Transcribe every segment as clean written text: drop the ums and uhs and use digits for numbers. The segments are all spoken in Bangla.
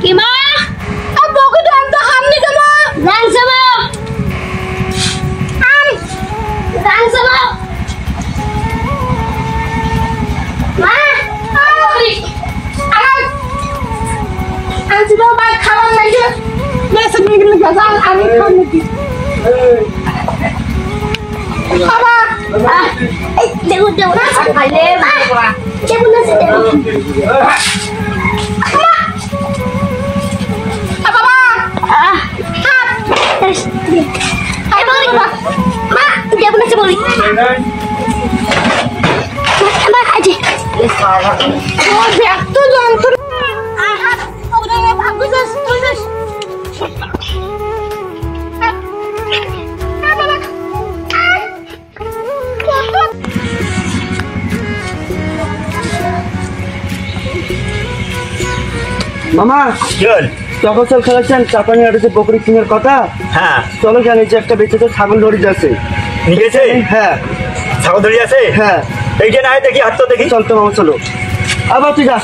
কি মা বকে ডালটা হামনি কেন জানছ মা জানছ মা মা বকরি আজ বাবা খাওয়া লাগে মেসে নিগলে গাজাল আমি খাওয়া নাকি বাবা এই দেখো দেখো না খাইলে বাবা কেমন আছে দেখো বাবা আই বলি মা কেমন আছে বলি মা আজে ও দেখ তো যন্ত্র আহা ওরে ভাগু যাস তুই যাস মামা চল তখন চল খেলেছেন চাপানি আড়ে যে বকরি কিনের কথা হ্যাঁ চলো জানি যে একটা বেঁচে তো ছাগল ধরে যাচ্ছে ঠিক আছে হ্যাঁ ছাগল ধরে আছে হ্যাঁ এইটা না দেখি হাত তো দেখি চল তো মামা চলো আবার তুই যা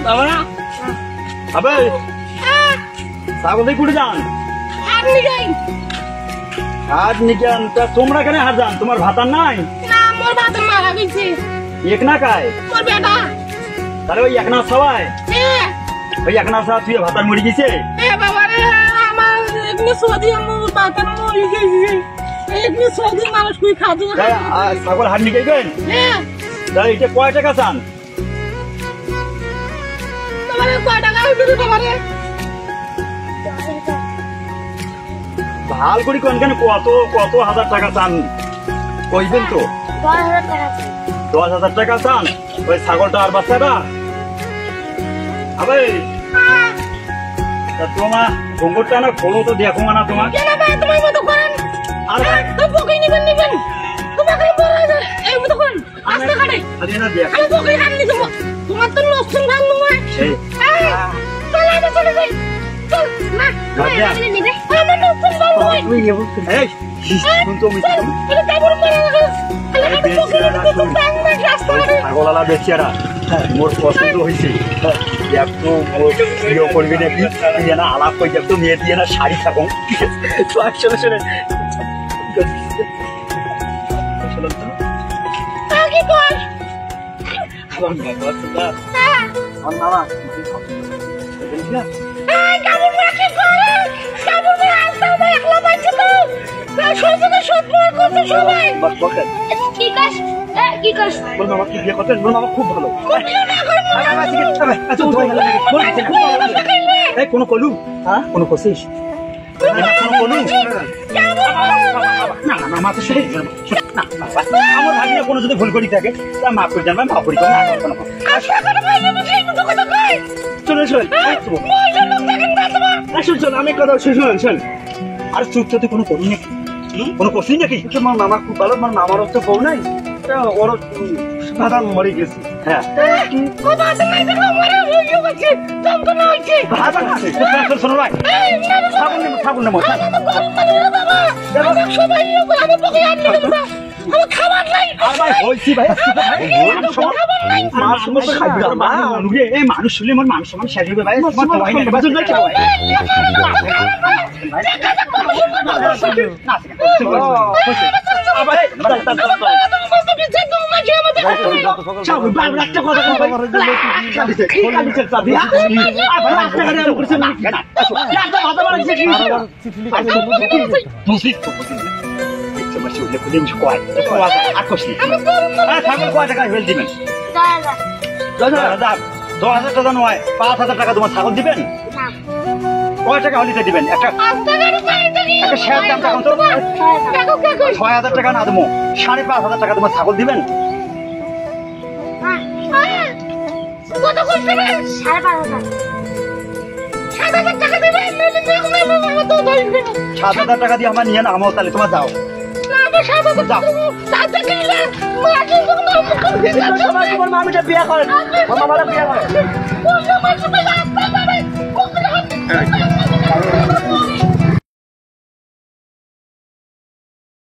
বাবা আবে ছাগল দেখি কুড়ে যান আপনি যাই হাত নিকেন তা তোমরা কেন হাত যান তোমার ভাতার নাই না মোর বাবা মারা গেছে এক না কায় মোর বেটা তাহলে ওই এক না সবাই হ্যাঁ ওই এক না সবাই তুই ভাতার মরে গেছে এ বাবা রে আমার এমনি সদি মোর বাবার মরে গেছে এমনি সদি মানুষ কই খাদু ছাগল হাত নিকে গেন হ্যাঁ তাহলে এটা কয় টাকা চান তোমার কয় টাকা হইবে বাবা রে ভাল করি কোন কেন কত কত হাজার টাকা চান কইবেন তো 10,000 টাকা 10,000 টাকা চান ওই ছাগলটা আর বাচ্চাটা আবে তা তোমার ঘুঙ্গরটা না খোলো তো দেখো না তোমার কেন ভাই তোমার মতো করেন আর তো বকই নিবেন তোমাকে বলা যায় এই মতো করেন আস্তে কাটে আরে না দেখ আমি বকই হান নিব তোমার তো নষ্ট গান নয় এই চলে যাই চল না রাজা। আমি নিবে আমার নষ্ট গান নয় তুই নেব এই শুন তো মিছি এটা কাবুর মারা গেল আমি বকই নিব তো টাং না রাস্তা কাটে ছাগলালা বেচিয়ারা মোর পছন্দ হয়েছে দেখ তো প্রিয় করবি নাকি তুই না আলাপ করে দেখ তো মেয়ে দিয়ে না শাড়ি থাকো তো আসলে শোনে আগে বল হ্যাঁ মামা এই কাবুর মাকে করে কাবুর মা আসতে হবে একলা পাইছে তো সবকে সব করতে সবাই বাস বকে কি কাজ কি কাজ বল মামা কি বিয়ে করতেন বল মামা খুব ভালো এই কোনো কলু হ্যাঁ কোনো কষিস কোনো কলু না না মা তো শুনে না আমার ভাগিনা কোনো যদি ভুল করি থাকে তা মাফ করে দেন মাফ করি না চলে শোন শোন শোন আমি কথা শোন শোন আর চুপ তো কোনো করি নাকি কোনো কষি নাকি আমার মামা খুব ভালো আমার মামারও তো বউ নাই ওর দাদা মরে গেছে হ্যাঁ শোনো ভাই ছাগল নেবো খাবার নাই হয়েছি ভাই এই মানুষ শুনলে আমার মানুষ সমান শেষ হবে ভাই দিবেন 10,000 টাকা নয় 5,000 টাকা তোমার ছাগল দিবেন কয় টাকা হলিতে দিবেন একটা শেয়ার দাম টাকা তো 6,000 টাকা না দেবো 5,500 টাকা তোমার ছাগল দিবেন কত কষ্ট হবে 5,500 টাকা দেবেন 7,000 টাকা দিয়ে আমার নিয়ে না আমার তাহলে তোমার যাও তোমার মামিটা বিয়ে করেন মামারা বিয়ে করেন